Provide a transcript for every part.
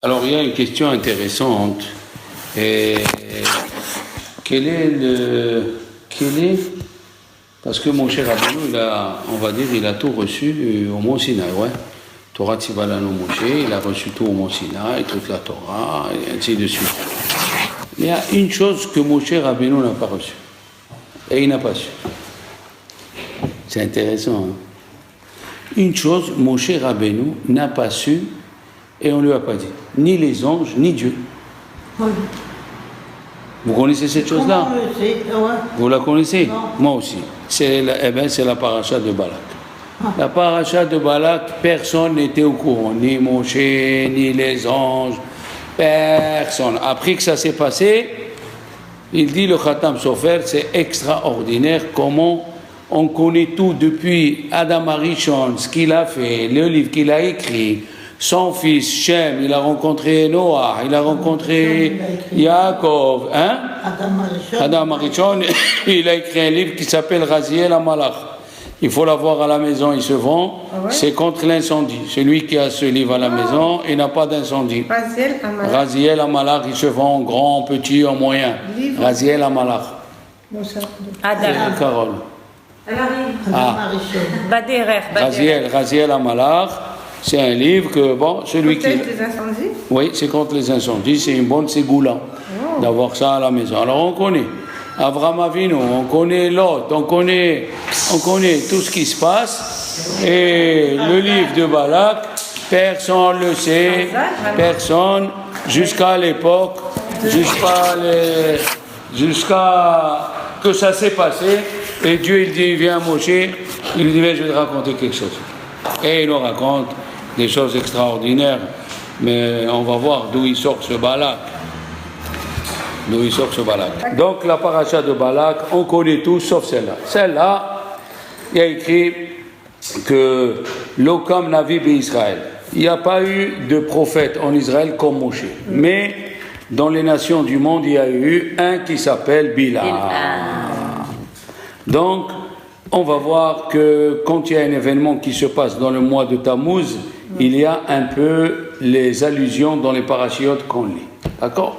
Alors, il y a une question intéressante. Quel est, parce que mon cher Rabbeinu, il a tout reçu au Mont Sinaï, ouais. Torah Tzivalanu Moshe, il a reçu tout au Mont Sinaï, toute la Torah, et ainsi de suite. Mais il y a une chose que mon cher Rabbeinu n'a pas reçue. Et il n'a pas su. C'est intéressant, hein. Une chose, mon cher Rabbeinu n'a pas su, et on ne lui a pas dit. Ni les anges, ni Dieu. Oui. Vous connaissez cette chose-là? Ouais. Vous la connaissez? Non. Moi aussi. C'est la paracha de Balak. Ah. La paracha de Balak, personne n'était au courant. Ni Moshe, ni les anges. Personne. Après que ça s'est passé, il dit le Khatam Sofer, c'est extraordinaire comment on connaît tout depuis Adam Arishon, ce qu'il a fait, le livre qu'il a écrit. Son fils Shem, il a rencontré Noah, il a rencontré Yaakov, hein? Adam Arishon, il a écrit un livre qui s'appelle Raziel Amalach. Il faut l'avoir à la maison, il se vend. Ah ouais? C'est contre l'incendie. Celui qui a ce livre à la maison, il n'a pas d'incendie. Raziel Amalach, il se vend en grand, en petit, en moyen. Raziel Amalach. Adam. Carole. Raziel Amalach. C'est un livre que, bon, celui qui... les incendies? Oui, c'est contre les incendies, c'est une bonne ségoula d'avoir ça à la maison. Alors on connaît Avraham Avinu, on connaît Lot, on connaît tout ce qui se passe. Et le livre de Balak, personne ne le sait, personne, jusqu'à l'époque, jusqu'à que ça s'est passé. Et Dieu, il dit, il vient à Moshe, il lui dit, je vais te raconter quelque chose. Et il nous raconte des choses extraordinaires, mais on va voir d'où il sort ce Balak. Donc la paracha de Balak, on connaît tout sauf celle-là. Celle-là, il y a écrit que l'Okam Navi Israël. Il n'y a pas eu de prophète en Israël comme Moshe. Mais dans les nations du monde, il y a eu un qui s'appelle Bilam. Donc, on va voir que quand il y a un événement qui se passe dans le mois de Tammuz, il y a un peu les allusions dans les parachiotes qu'on lit. D'accord?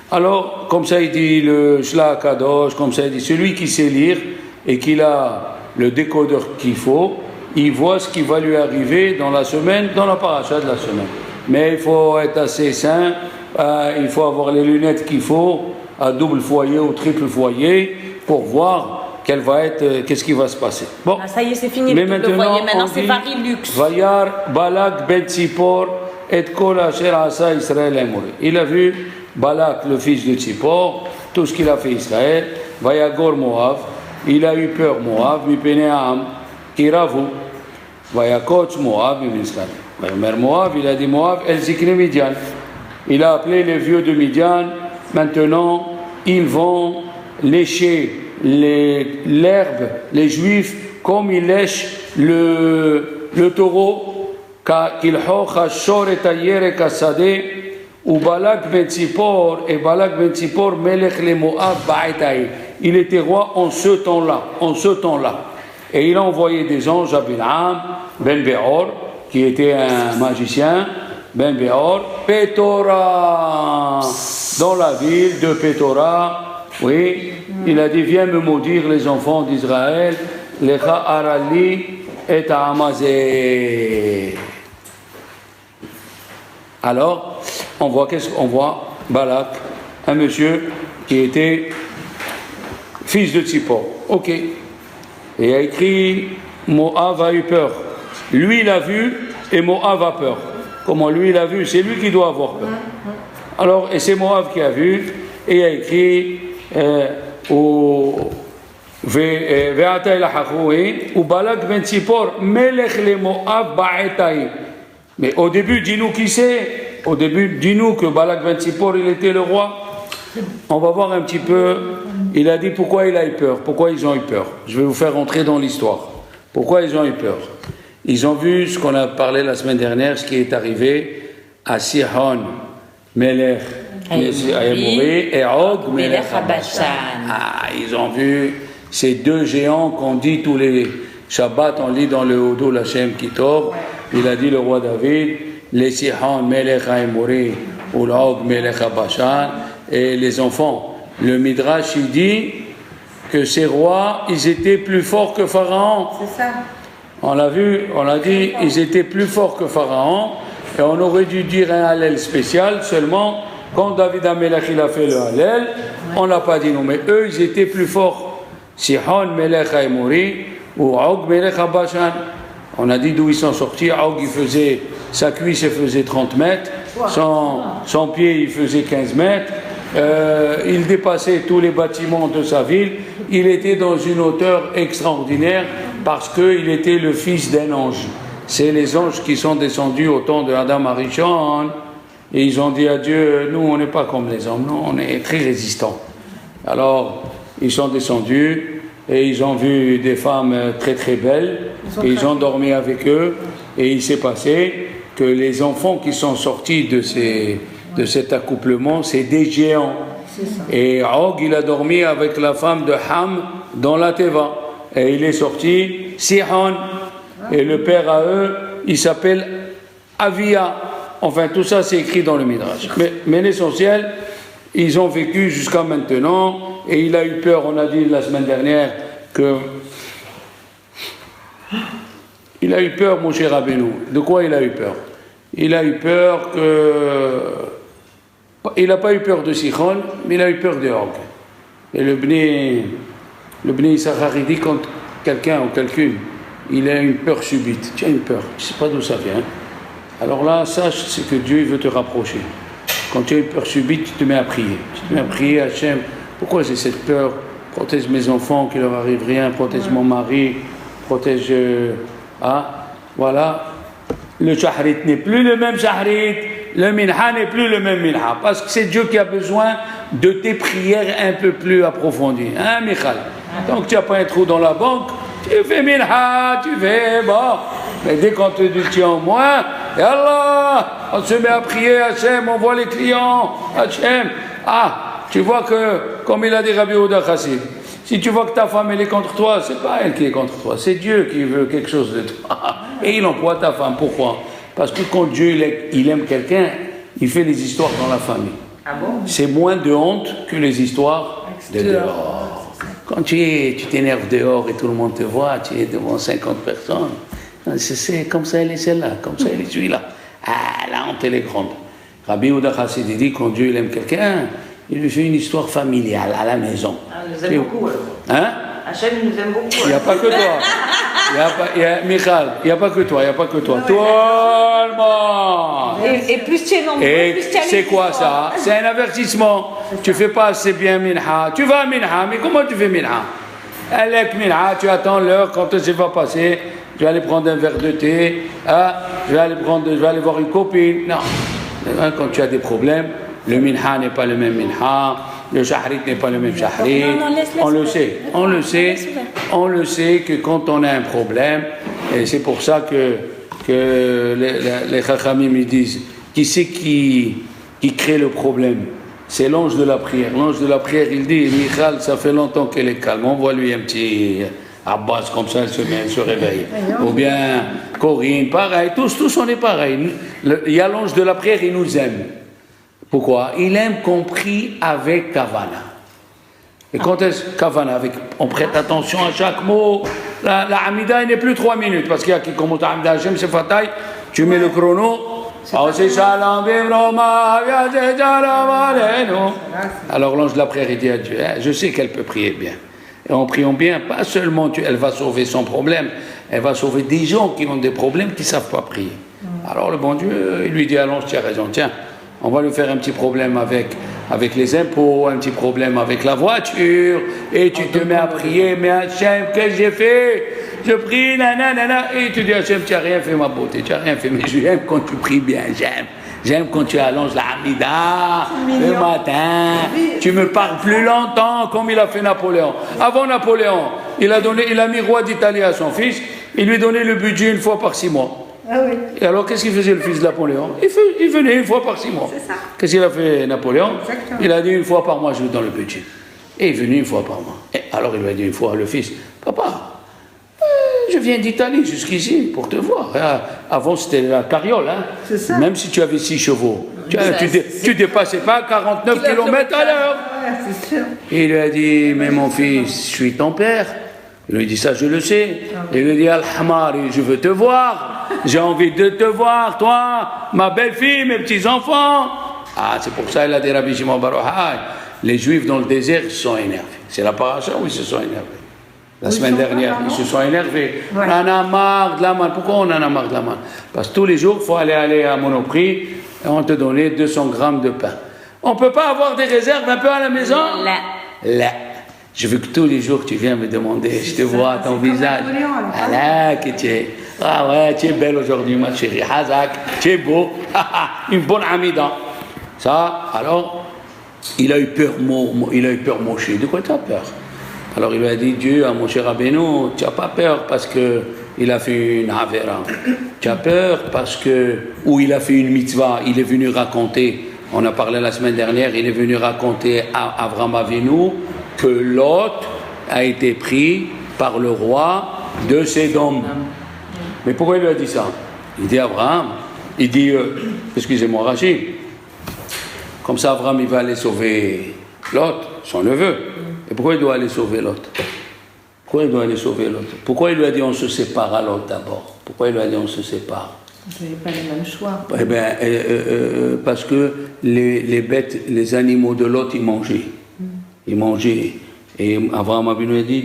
Alors, comme ça il dit le Shla Kadosh, comme ça il dit celui qui sait lire et qui a le décodeur qu'il faut, il voit ce qui va lui arriver dans la semaine, dans la paracha de la semaine. Mais il faut être assez sain, il faut avoir les lunettes qu'il faut, à double foyer ou triple foyer, pour voir qu'est-ce qui va se passer. Bon. Ah, ça y est, c'est fini. Mais maintenant c'est Varilux. Vayar Balak ben Tzipor et kol asher asa Israël emori. Il a vu Balak, le fils de Tzipor, tout ce qu'il a fait Israël. Vayagor Moab, il a eu peur Moab, mipene Am, kiravu. Vayakotz Moab, Israël. Vayomer Moab, il a dit Moab, el zikne Midian. Il a appelé les vieux de Midian. Maintenant, ils vont lécher l'herbe, les juifs, comme ils lèchent le taureau, ou Balak ben Tzipor, et Balak ben Tzipor, Melech le Moab ba'etaï. Il était roi en ce temps-là. Et il a envoyé des anges à Bilam, ben Beor, qui était un magicien, ben Beor, Pétora, dans la ville de Pétora. Oui, il a dit, viens me maudire les enfants d'Israël, Lecha Arali et Amazé. Alors, on voit Balak, un monsieur qui était fils de Tzipor. Ok. Et il a écrit, Moab a eu peur. Lui, il a vu, et Moab a peur. Comment lui, il a vu? C'est lui qui doit avoir peur. Alors, et c'est Moab qui a vu, et il a écrit, ou Balak ben Tzipor Melech le Moab ba'etaï. Mais au début, dis-nous qui c'est. Au début, dis-nous que Balak ben Tzipor, il était le roi. On va voir un petit peu. Il a dit pourquoi il a eu peur. Pourquoi ils ont eu peur. Je vais vous faire rentrer dans l'histoire. Pourquoi ils ont eu peur. Ils ont vu ce qu'on a parlé la semaine dernière, ce qui est arrivé à Sihon Melech et Og Melech Bashan. Ils ont vu ces deux géants qu'on dit tous les Shabbats, on lit dans le Hodo l'Hashem Kitov. Il a dit le roi David, les Sihon, Melech Haïmouri, ou l'Og, Melech Bashan, et les enfants. Le Midrash, il dit que ces rois, ils étaient plus forts que Pharaon. C'est ça. On l'a vu, on l'a dit, ils étaient plus forts que Pharaon, et on aurait dû dire un Hallel spécial, seulement quand David Amelech il a fait le Hallel, on n'a pas dit non, mais eux ils étaient plus forts. Sihon Melech Haïmouri ou Og Melech Bashan. On a dit d'où ils sont sortis. Og il faisait, sa cuisse il faisait 30 mètres, son pied il faisait 15 mètres, il dépassait tous les bâtiments de sa ville, il était dans une hauteur extraordinaire parce qu'il était le fils d'un ange. C'est les anges qui sont descendus au temps de Adam Arishon et ils ont dit à Dieu, nous on n'est pas comme les hommes, nous on est très résistants. Alors ils sont descendus et ils ont vu des femmes très très belles et ils ont dormi avec eux et il s'est passé que les enfants qui sont sortis de cet accouplement, c'est des géants. Et Og il a dormi avec la femme de Ham dans la Teva et il est sorti Sihon. Et le père à eux, il s'appelle Avia. Enfin, tout ça, c'est écrit dans le Midrash. Mais l'essentiel, ils ont vécu jusqu'à maintenant. Et il a eu peur, on a dit la semaine dernière, que... Il a eu peur, mon cher Rabbeinu. De quoi il a eu peur? Il a eu peur que... Il n'a pas eu peur de Sichon, mais il a eu peur de Og. Et le Bnei Issachar, il dit quand quelqu'un ou quelqu'une il a une peur subite, tu as une peur, tu ne sais pas d'où ça vient. Alors là, sache, c'est que Dieu veut te rapprocher. Quand tu as une peur subite, tu te mets à prier. Tu te mets à prier, Hachem, pourquoi j'ai cette peur? Protège mes enfants, qu'il leur arrive rien, protège mon mari, protège... voilà. Le shahrit n'est plus le même shahrit, le minha n'est plus le même minha, parce que c'est Dieu qui a besoin de tes prières un peu plus approfondies. Hein, Michal? Donc tu n'as pas un trou dans la banque, tu fais minha, tu fais bon. Mais dès qu'on te dit tiens au moins, Yallah, on se met à prier, Hachem, on voit les clients, Hachem. Tu vois que, comme il a dit Rabbi Yehuda Chassid, si tu vois que ta femme elle est contre toi, c'est pas elle qui est contre toi, c'est Dieu qui veut quelque chose de toi. Et il emploie ta femme. Pourquoi? Parce que quand Dieu il aime quelqu'un, il fait les histoires dans la famille. Ah bon? C'est moins de honte que les histoires de dehors. Quand tu t'énerves dehors et tout le monde te voit, tu es devant 50 personnes. C'est comme ça elle est celle-là, comme ça elle est celui-là. La honte elle est grande. Rabbi Yehuda Chassid dit quand Dieu il aime quelqu'un, il lui fait une histoire familiale à la maison. Il nous aime beaucoup. Hein? Hachem, il nous aime beaucoup. Il n'y a pas que toi. Michal, il n'y a pas que toi, il n'y a pas que toi. Tout le monde. Et plus tu es nombreux, et plus tu as les c'est quoi histoires. ça? C'est un avertissement. Tu ne fais pas assez bien minha. Tu vas à minha, mais comment tu fais minha? Avec minha, tu attends l'heure quand ça va passer. Je vais aller prendre un verre de thé. Je vais aller voir une copine. Non. Quand tu as des problèmes, le minha n'est pas le même minha. Le shahrit n'est pas le même shahrit. On le sait. On le sait que quand on a un problème, et c'est pour ça que les chachamim ils disent, qui c'est qui crée le problème? C'est l'ange de la prière. L'ange de la prière, il dit, Michal, ça fait longtemps qu'elle est calme. On voit lui un petit Abbas comme ça, elle se réveille. Ou bien Corinne, pareil. Tous on est pareil. Il y a l'ange de la prière, il nous aime. Pourquoi? Il aime compris avec Kavana. Et quand est-ce Kavana? On prête attention à chaque mot. La Hamida, il n'est plus 3 minutes, parce qu'il y a qui commence à Hamida Hashem, c'est Fataï, tu mets le chrono. Alors l'ange de la prière, il dit à Dieu, je sais qu'elle peut prier bien. Et en priant bien, pas seulement elle va sauver son problème, elle va sauver des gens qui ont des problèmes qui ne savent pas prier. Alors le bon Dieu, il lui dit à l'ange, tu as raison, tiens. On va lui faire un petit problème avec les impôts, un petit problème avec la voiture, et tu te mets à prier, mais Hachem, qu'est-ce que j'ai fait? Je prie, nanana, et tu dis Hachem, tu n'as rien fait ma beauté, tu n'as rien fait, mais j'aime quand tu pries bien, j'aime quand tu allonges la Hamida, le matin, tu me parles plus longtemps, comme il a fait Napoléon. Avant Napoléon, il a mis roi d'Italie à son fils, il lui donnait le budget 1 fois par 6 mois. Ah oui. Et alors, qu'est-ce qu'il faisait le fils de Napoléon? Il venait 1 fois par 6 mois. C'est ça. Qu'est-ce qu'il a fait Napoléon? Exactement. Il a dit 1 fois par mois, je vous donne le budget. Et il est venu 1 fois par mois. Et alors, il lui a dit 1 fois, le fils, papa, Je viens d'Italie jusqu'ici pour te voir. Avant, c'était la carriole. Hein. C'est ça. Même si tu avais 6 chevaux. Tu dépassais pas 49 km à l'heure. Ouais, c'est sûr. Il lui a dit, mais mon fils, je suis ton père. Il lui dit, ça je le sais. Il lui dit, Al-Hamar, je veux te voir. J'ai envie de te voir, toi, ma belle-fille, mes petits-enfants. Ah, c'est pour ça, il a dit, Rabbi Shimon Bar Yochai, les Juifs dans le désert se sont énervés. C'est la paracha où ils se sont énervés. La semaine dernière, ils se sont énervés. Ouais. On en a marre de la manne. Pourquoi on en a marre de la manne? Parce que tous les jours, il faut aller à Monoprix et on te donnait 200 grammes de pain. On ne peut pas avoir des réserves un peu à la maison? Là. Je veux que tous les jours tu viens me demander, je te vois ton visage. Ah que tu es. Ah ouais, tu es belle aujourd'hui, ma chérie. Hazak, tu es beau. Une bonne amida. Ça, alors, il a eu peur, Moshe. De quoi tu as peur? Alors il lui a dit, Dieu, à Moshe Rabbeinu, tu n'as pas peur parce qu'il a fait une avera. Tu as peur parce que, ou il a fait une mitzvah, il est venu raconter, on a parlé la semaine dernière, il est venu raconter à Avraham Avinu que Lot a été pris par le roi de Sédom. Mais pourquoi il lui a dit ça? Il dit Abraham, il dit, excusez-moi Rachid, comme ça Abraham il va aller sauver Lot, son neveu. Et pourquoi il doit aller sauver Lot? Pourquoi il doit aller sauver Lot? Pourquoi il lui a dit on se sépare à Lot d'abord? Pourquoi il lui a dit on se sépare? Vous n'avez pas les mêmes choix. Eh bien, parce que les bêtes, les animaux de Lot, ils mangeaient. Ils mangeaient. Et Abraham Avinu a dit,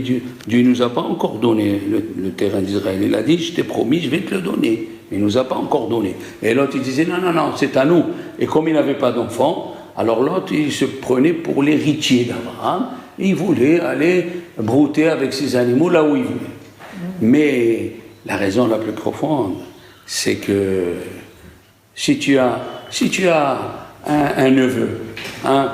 Dieu ne nous a pas encore donné le terrain d'Israël. Il a dit, je t'ai promis, je vais te le donner. Mais il ne nous a pas encore donné. Et Lot, il disait, non, c'est à nous. Et comme il n'avait pas d'enfant, alors Lot, il se prenait pour l'héritier d'Abraham. Il voulait aller brouter avec ses animaux là où il voulait. Mais la raison la plus profonde, c'est que si tu as un neveu, hein,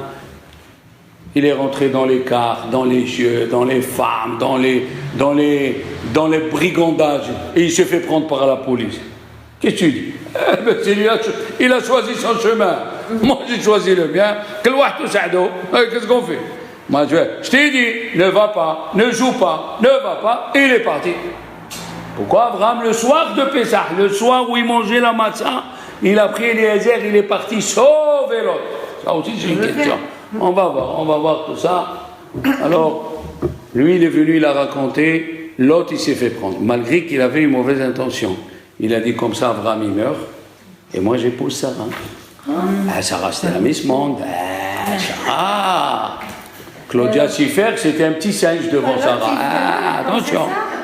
il est rentré dans les cars, dans les jeux, dans les femmes, dans les brigandages, et il se fait prendre par la police. Qu'est-ce que tu dis? Il a choisi son chemin. Moi, j'ai choisi le mien. Qu'est-ce qu'on fait? Moi, je t'ai dit, ne va pas, ne joue pas, ne va pas, et il est parti. Pourquoi Abraham, le soir de Pessah, le soir où il mangeait la matzah, il a pris Eliezer, il est parti sauver l'autre? Ça aussi, c'est une question. On va voir tout ça. Alors, lui, il est venu, il a raconté, l'autre, il s'est fait prendre, malgré qu'il avait une mauvaise intention. Il a dit comme ça, Abraham, il meurt, et moi, j'épouse Sarah. Sarah, c'était la Miss Monde. Sarah. Claudia Schiffer, c'était un petit singe devant Sarah. Attention.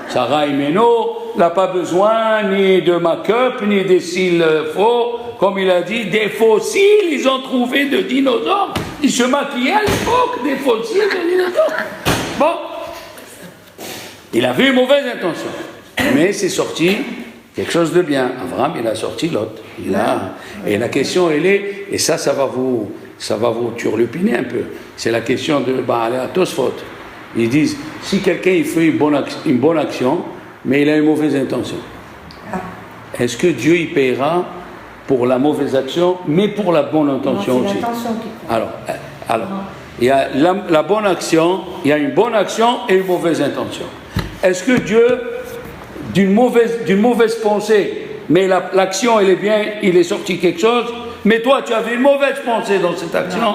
Sarah Imeno n'a pas besoin ni de make-up, ni des cils faux. Comme il a dit, des fossiles, ils ont trouvé de dinosaures. Ils se maquillaient à l'époque, des fossiles de dinosaures. Bon. Il avait une mauvaise intention. Mais c'est sorti quelque chose de bien. Abraham, il a sorti l'autre. Et la question, elle est, et ça va vous turlupiner un peu. C'est la question de Baal Tosfot. Ils disent, si quelqu'un il fait une bonne action, mais il a une mauvaise intention, est-ce que Dieu il paiera pour la mauvaise action, mais pour la bonne intention aussi? Alors, il y a la bonne action, il y a une bonne action et une mauvaise intention. Est-ce que Dieu, d'une mauvaise pensée, mais l'action elle est bien, il est sorti quelque chose, mais toi tu avais une mauvaise pensée dans cette action?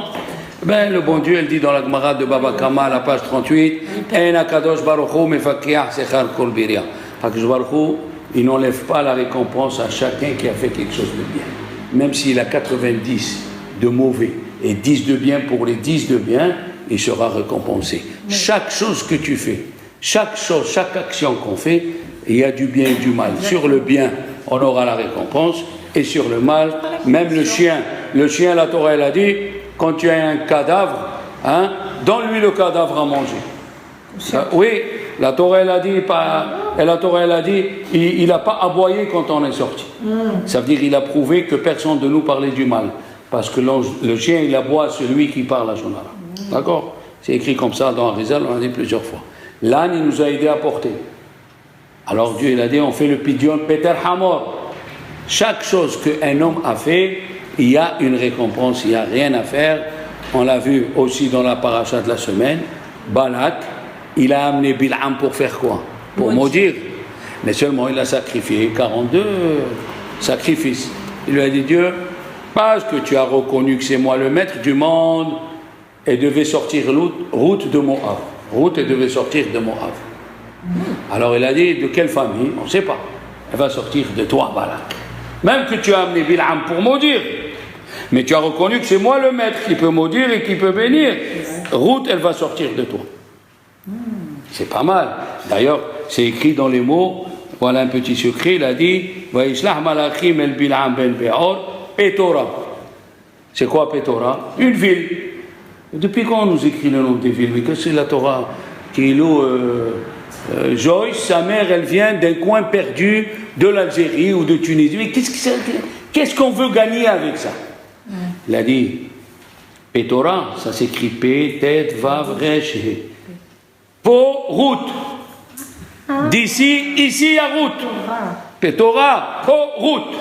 Ben, le bon Dieu, elle dit dans la Gemara de Baba Kama, la page 38, Akadosh Baruch Hu mefakiach sechar kol biria. Akadosh Baruch Hu, il n'enlève pas la récompense à chacun qui a fait quelque chose de bien. Même s'il a 90 de mauvais et 10 de bien, pour les 10 de bien, il sera récompensé. Chaque chose que tu fais, chaque action qu'on fait, il y a du bien et du mal. Sur le bien, on aura la récompense, et sur le mal, même le chien, la Torah, elle a dit, quand tu as un cadavre, hein, donne-lui le cadavre à manger. Oui, la Torah elle a dit, il n'a pas aboyé quand on est sorti. Ça veut dire qu'il a prouvé que personne de nous parlait du mal. Parce que le chien, il aboie celui qui parle à Shonara. D'accord? C'est écrit comme ça dans Arizal, on l'a dit plusieurs fois. L'âne, il nous a aidé à porter. Alors Dieu, il a dit, on fait le pidion Peter Hamor. Chaque chose qu'un homme a fait, il y a une récompense, il n'y a rien à faire. On l'a vu aussi dans la paracha de la semaine. Balak, il a amené Bil'am pour faire quoi? Pour maudire. Mais seulement il a sacrifié 42 sacrifices. Il lui a dit, Dieu, parce que tu as reconnu que c'est moi le maître du monde, et devait sortir route de Moab. Route, elle devait sortir de Moab. Alors il a dit, de quelle famille? On ne sait pas. Elle va sortir de toi, Balak. Même que tu as amené Bil'am pour maudire. Mais tu as reconnu que c'est moi le maître qui peut maudire et qui peut bénir. Route, elle va sortir de toi. C'est pas mal. D'ailleurs, c'est écrit dans les mots, voilà un petit secret, il a dit, Vaishlah malachim el Bil'am ben Be'or, Petora. C'est quoi Petora? Une ville. Depuis quand on nous écrit le nom des villes? Mais qu'est-ce que c'est la Torah? Joyce, sa mère, elle vient d'un coin perdu de l'Algérie ou de Tunisie. Mais qu'est-ce qu'on veut gagner avec ça? Il a dit, Petora, ça s'écrit P, Tet, Vav, Resh, He. Po, route. D'ici, ici, il y a route. Petora, Po, route.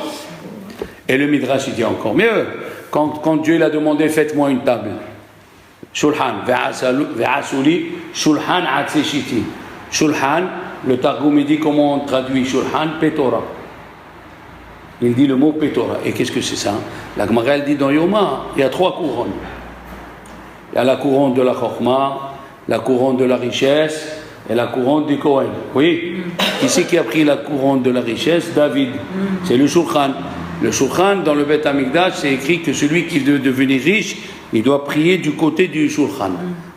Et le Midrash, il dit encore mieux. Quand Dieu l'a demandé, faites-moi une table. Shulhan, ve'asuli, shulhan atzeshiti. Shulhan, le Targum dit comment on traduit Shulhan, Petora. Il dit le mot Petora. Et qu'est-ce que c'est ça? La Gemara, elle dit dans Yoma, il y a 3 couronnes. Il y a la couronne de la Chokhmah, la couronne de la richesse et la couronne du Kohen. Oui. Qui c'est qui a pris la couronne de la richesse? David. C'est le Shulchan. Le Shulchan, dans le Beth Amikdash, c'est écrit que celui qui veut devenir riche, il doit prier du côté du Shulchan,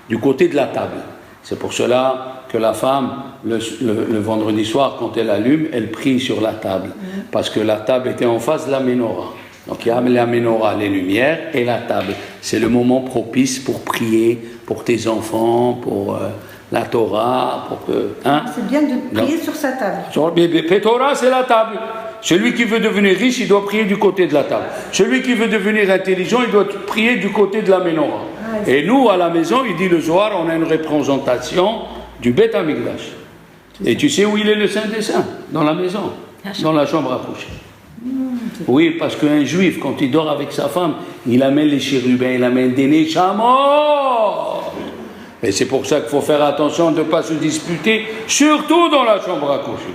du côté de la table. C'est pour cela que la femme, le vendredi soir, quand elle allume, elle prie sur la table. Parce que la table était en face de la menorah. Donc il y a la menorah, les lumières, et la table. C'est le moment propice pour prier pour tes enfants, pour la Torah, pour que... Hein? C'est bien de prier sur sa table. Torah, c'est la table. Celui qui veut devenir riche, il doit prier du côté de la table. Celui qui veut devenir intelligent, il doit prier du côté de la menorah. Et nous, à la maison, il dit le soir, on a une représentation du Beth Amikdash. Et tu sais où il est le Saint des Saints? Dans la maison, dans la chambre à coucher. Oui, parce qu'un juif, quand il dort avec sa femme, il amène les chérubins, il amène des neshamot. Et c'est pour ça qu'il faut faire attention de ne pas se disputer, surtout dans la chambre à coucher.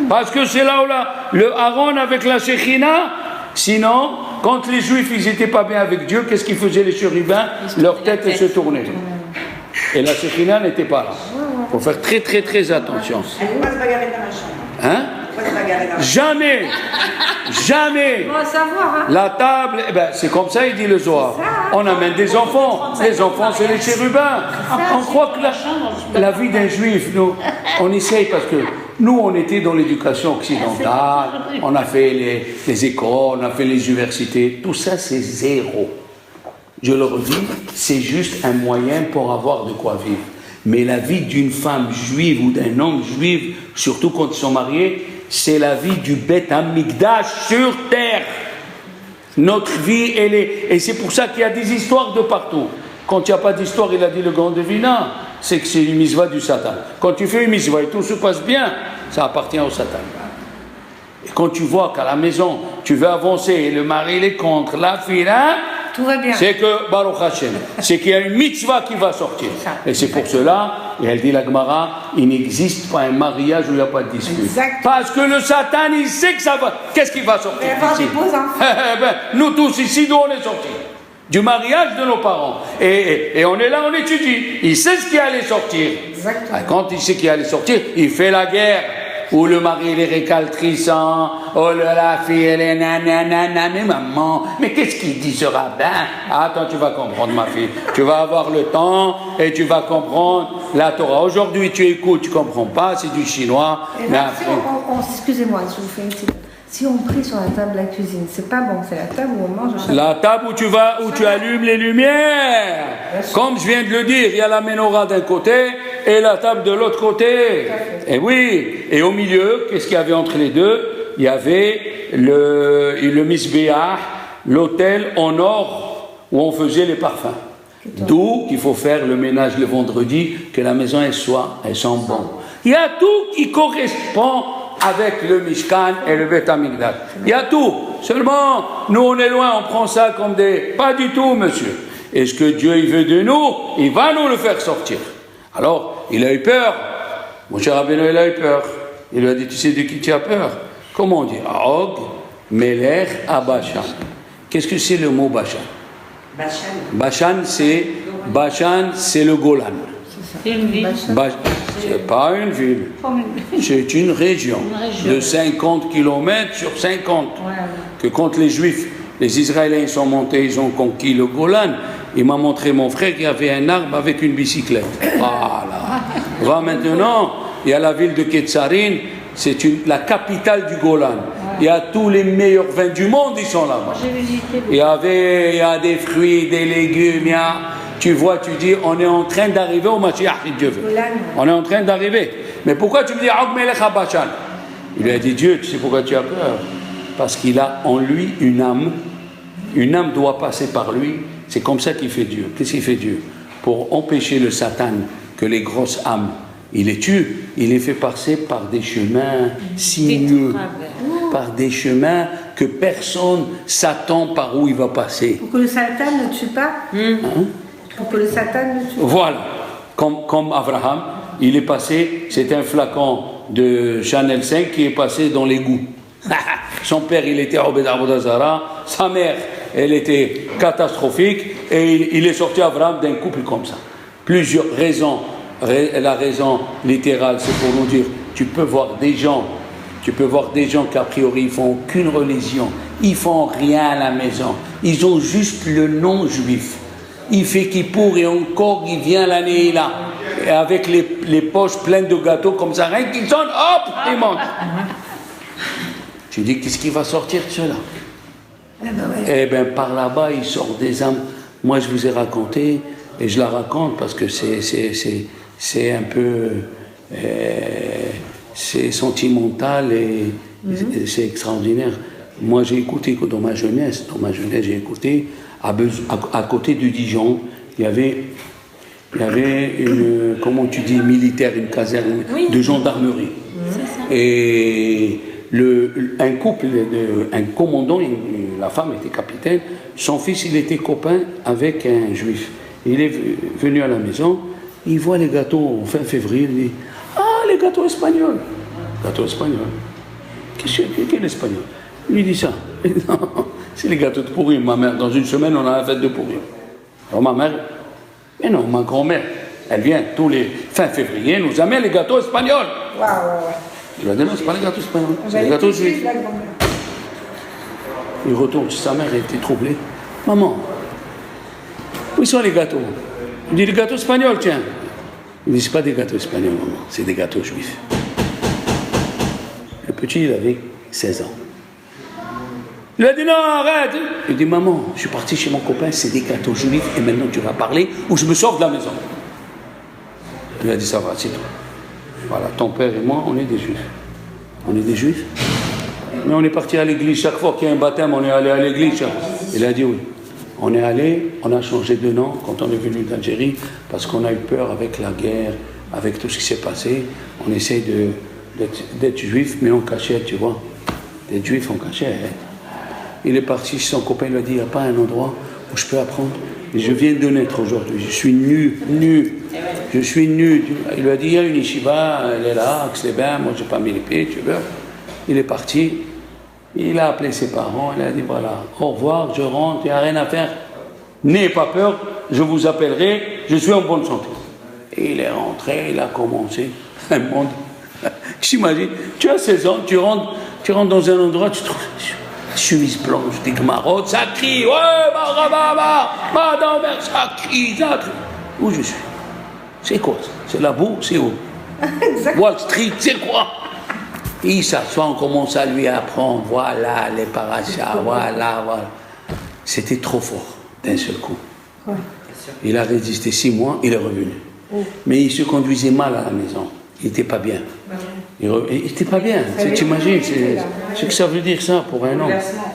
Parce que c'est là où le Aaron avec la Shekhinah, sinon, quand les juifs ils n'étaient pas bien avec Dieu, qu'est-ce qu'ils faisaient les chérubins? Leur tête se tournait. Et la Shekhinah n'était pas là. Il faut faire très très très attention. Elle ne peut pas se bagarrer dans la chambre. Hein? Jamais, jamais. On va savoir, hein. La table, eh ben, c'est comme ça, il dit le Zohar. On amène des enfants. Les enfants, c'est les chérubins. On croit que la vie d'un juif, nous, on essaye parce que nous, on était dans l'éducation occidentale. On a fait les écoles, on a fait les universités. Tout ça, c'est zéro. Je le redis, c'est juste un moyen pour avoir de quoi vivre. Mais la vie d'une femme juive ou d'un homme juif, surtout quand ils sont mariés, c'est la vie du Beth Amikdash sur terre. Notre vie, elle est... Et c'est pour ça qu'il y a des histoires de partout. Quand il n'y a pas d'histoire, il a dit le grand devina, c'est que c'est une mitzvah du Satan. Quand tu fais une mitzvah et tout se passe bien, ça appartient au Satan. Et quand tu vois qu'à la maison, tu veux avancer et le mari il est contre, la fille, hein, tout va bien. C'est que, Baruch Hashem, c'est qu'il y a une mitzvah qui va sortir. Et c'est pour cela, et elle dit la Gemara, il n'existe pas un mariage où il n'y a pas de dispute. Parce que le Satan, il sait que ça va. Qu'est-ce qui va sortir? Il va avoir des beaux enfants. Nous tous ici, d'où on est sortis? Du mariage de nos parents. Et on est là, on étudie. Il sait ce qui allait sortir. Exactement. Quand il sait qui allait sortir, il fait la guerre. Où le mari il est récaltrissant, oh là la fille elle est nanana, mais maman, mais qu'est-ce qu'il dit ce rabbin? Attends, tu vas comprendre ma fille, tu vas avoir le temps et tu vas comprendre la Torah. Aujourd'hui tu écoutes, tu comprends pas, c'est du chinois. Et là, excusez-moi, je vous fais une petite... Si on prie sur la table de la cuisine, c'est pas bon, c'est la table où on mange. La table où tu allumes les lumières. Comme je viens de le dire, il y a la menorah d'un côté et la table de l'autre côté. Et oui, et au milieu, qu'est-ce qu'il y avait entre les deux? Il y avait le misbéach, l'autel en or où on faisait les parfums. D'où qu'il faut faire le ménage le vendredi, que la maison elle sent bon. Il y a tout qui correspond avec le Mishkan et le Beth Amikdash. Il y a tout. Seulement, nous on est loin, on prend ça comme des... Pas du tout, monsieur. Et ce que Dieu il veut de nous, il va nous le faire sortir. Alors, il a eu peur. Mon cher Rabbeinu, il a eu peur. Il lui a dit, tu sais de qui tu as peur? Comment on dit? Og, Melech, Abashan. Qu'est-ce que c'est le mot Bashan? Bashan, c'est le Golan. C'est une ville. C'est pas une ville, c'est une région de 50 km sur 50. Que quand les Juifs, les Israéliens sont montés, ils ont conquis le Golan, il m'a montré mon frère qu'il y avait un arbre avec une bicyclette. Voilà. Va maintenant, il y a la ville de Ketsarin, c'est la capitale du Golan. Il y a tous les meilleurs vins du monde, ils sont là-bas. Il y a des fruits, des légumes, tu vois, tu dis, on est en train d'arriver au Mashiach, si Dieu veut. On est en train d'arriver. Mais pourquoi tu me dis, Og Melech Bashan? Il lui a dit, Dieu, tu sais pourquoi tu as peur? Parce qu'il a en lui une âme. Une âme doit passer par lui. C'est comme ça qu'il fait Dieu. Qu'est-ce qu'il fait Dieu? Pour empêcher le Satan, que les grosses âmes, il les tue, il les fait passer par des chemins sinueux, par des chemins que personne s'attend par où il va passer. Pour que le Satan ne tue pas. Pour que le Satan ne tue pas. Voilà, comme Abraham, il est passé, c'était un flacon de Chanel 5 qui est passé dans l'égout. Son père, il était Obed Abodazara, sa mère, elle était catastrophique, et il est sorti Abraham d'un couple comme ça. Plusieurs raisons. La raison littérale, c'est pour nous dire, tu peux voir des gens qu'a priori ils font aucune religion, ils font rien à la maison, ils ont juste le nom juif. Il fait Kippour et encore il vient l'année là, et avec les poches pleines de gâteaux comme ça, rien qu'il sonne, hop, il mange. Tu dis, qu'est-ce qui va sortir de cela? Eh bien, par là-bas, il sort des âmes. Moi, je vous ai raconté, et je la raconte parce que c'est un peu c'est sentimental et c'est extraordinaire. Moi j'ai écouté que dans ma jeunesse j'ai écouté à côté de Dijon il y avait une, comment tu dis, militaire, une caserne de gendarmerie. Et un couple, un commandant, la femme était capitaine, son fils il était copain avec un juif. Il est venu à la maison, il voit les gâteaux fin février, il dit, ah, les gâteaux espagnols. Gâteaux espagnols. Quel espagnol? Il lui dit ça. Non, c'est les gâteaux de pourri, ma mère. Dans une semaine, on a la fête de pourri. Alors ma mère, mais non, ma grand-mère, elle vient tous les fin février, nous amène les gâteaux espagnols. Il a dit, non, c'est pas les gâteaux espagnols, c'est les gâteaux juifs. Il retourne chez sa mère, elle était troublée. Maman, où sont les gâteaux? Il dit, les gâteaux espagnols, tiens. Il dit, c'est pas des gâteaux espagnols, maman, c'est des gâteaux juifs. Le petit, il avait 16 ans. Il a dit, non, arrête. Il dit, maman, je suis parti chez mon copain, c'est des gâteaux juifs, et maintenant tu vas parler, ou je me sors de la maison. Il a dit, ça va, c'est tout. Voilà, ton père et moi, on est des juifs. On est des juifs. Mais on est parti à l'église, chaque fois qu'il y a un baptême, on est allé à l'église. Il a dit oui. On est allé, on a changé de nom quand on est venu d'Algérie, parce qu'on a eu peur avec la guerre, avec tout ce qui s'est passé. On essaie d'être juif, mais en cachette, tu vois. D'être juif en cachette. Il est parti chez son copain, il lui a dit, il n'y a pas un endroit où je peux apprendre. Et je viens de naître aujourd'hui, je suis nu. Je suis nu. Il lui a dit, il y a une yeshiva, elle est là, Aix-les-Bains, moi je n'ai pas mis les pieds, tu veux. Il est parti, il a appelé ses parents, il a dit, voilà, au revoir, je rentre, il n'y a rien à faire. N'ayez pas peur, je vous appellerai, je suis en bonne santé. Et il est rentré, il a commencé un monde. J'imagine, tu as 16 ans, tu rentres dans un endroit, tu trouves chemise blanche, des gmarottes, ça crie, ouais, madame, ça crie. Où je suis? C'est quoi ça? C'est la boue, c'est où? Wall Street, c'est quoi? Il s'assoit, on commence à lui apprendre, voilà les parachas, voilà. C'était trop fort d'un seul coup. Ouais. Il a résisté 6 mois, il est revenu. Mais il se conduisait mal à la maison. Il n'était pas bien. Il n'était pas bien. Tu imagines, ce que ça veut dire ça pour un homme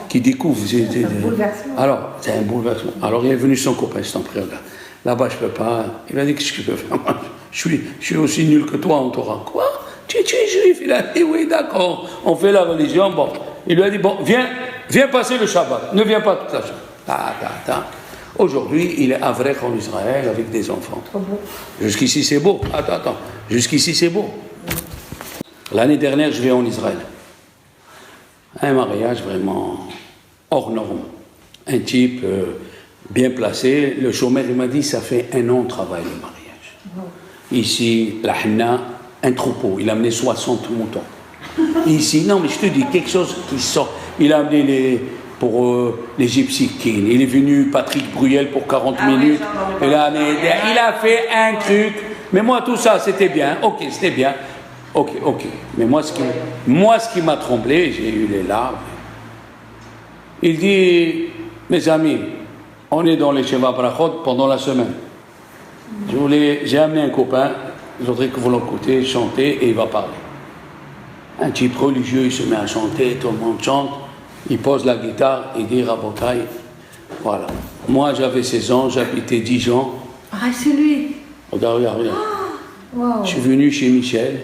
qui découvre. C'est un bouleversement. Alors, c'est un bouleversement. Alors, il est venu son copain, je t'en prie, regarde. Là-bas, je ne peux pas. Il a dit, qu'est-ce que je peux faire? Moi, je suis aussi nul que toi en Torah. Quoi? Tu es juif? Il a dit, oui, d'accord. On fait la religion. Bon. Il lui a dit, bon, viens passer le Shabbat. Ne viens pas toute la journée. Aujourd'hui, il est avrech en Israël avec des enfants. Jusqu'ici, c'est beau. Attends. Jusqu'ici, c'est beau. L'année dernière, je vais en Israël. Un mariage vraiment hors norme. Un type bien placé. Le chômeur, il m'a dit, ça fait 1 an de travail, le mariage. Ici, la henna, un troupeau. Il a amené 60 moutons. Ici, non, mais je te dis, quelque chose qui sort. Il a amené pour les Gypsy Kings. Il est venu, Patrick Bruyel, pour 40 minutes. Il a fait un truc. Mais moi, tout ça, c'était bien. Ok, c'était bien. Ok. Mais moi, ce qui m'a tremblé, j'ai eu les larmes. Il dit, mes amis, on est dans les Sheva Brachot pendant la semaine. J'ai amené un copain, je voudrais que vous l'écoutez, chanter, et il va parler. Un type religieux, il se met à chanter, tout le monde chante, il pose la guitare, il dit, Rabotai, voilà. Moi, j'avais 16 ans, j'habitais Dijon. Ah, c'est lui. Regarde. Wow. Je suis venu chez Michel,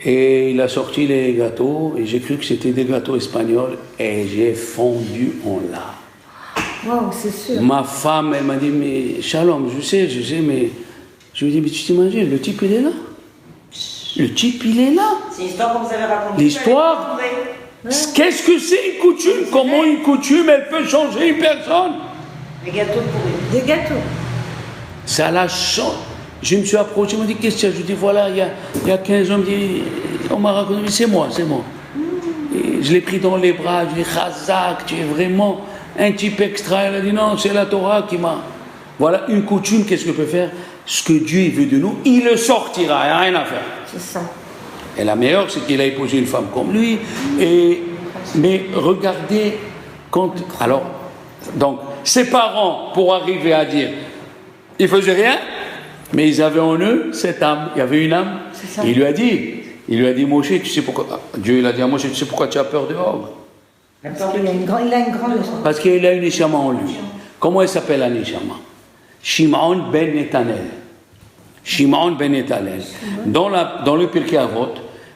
et il a sorti les gâteaux, et j'ai cru que c'était des gâteaux espagnols, et j'ai fondu en larmes. Wow, c'est sûr. Ma femme, elle m'a dit, mais Shalom, je sais, mais... Je lui ai dit, mais tu t'imagines, le type, il est là. Le type, il est là. C'est l'histoire que vous avez racontée. L'histoire. Qu'est-ce que c'est une coutume? Comment une coutume, elle peut changer une personne? Des gâteaux pourris. Des gâteaux. Ça la change. Je me suis approché, il m'a dit, qu'est-ce que c'est? Je lui ai dit, voilà, il y a 15 ans, on m'a raconté, mais c'est moi. Et je l'ai pris dans les bras, je lui ai dit, Chazak, tu es vraiment un type extra. Elle a dit, non, c'est la Torah qui m'a... Voilà, une coutume, qu'est-ce que peut faire? Ce que Dieu veut de nous, il le sortira, il n'y a rien à faire. C'est ça. Et la meilleure, c'est qu'il a épousé une femme comme lui. Mais regardez, alors, donc, ses parents, pour arriver à dire, ils ne faisaient rien, mais ils avaient en eux cette âme. Il y avait une âme. Il lui a dit, Moshe, tu sais pourquoi? Dieu, il a dit à Moshe, tu sais pourquoi tu as peur de Og? Parce qu'il a une grande leçon. Parce qu'il a une neshama en lui. Comment elle s'appelle la neshama? Shimon ben Netanel. Shimon ben Netanel. Dans le Pirkei Avot,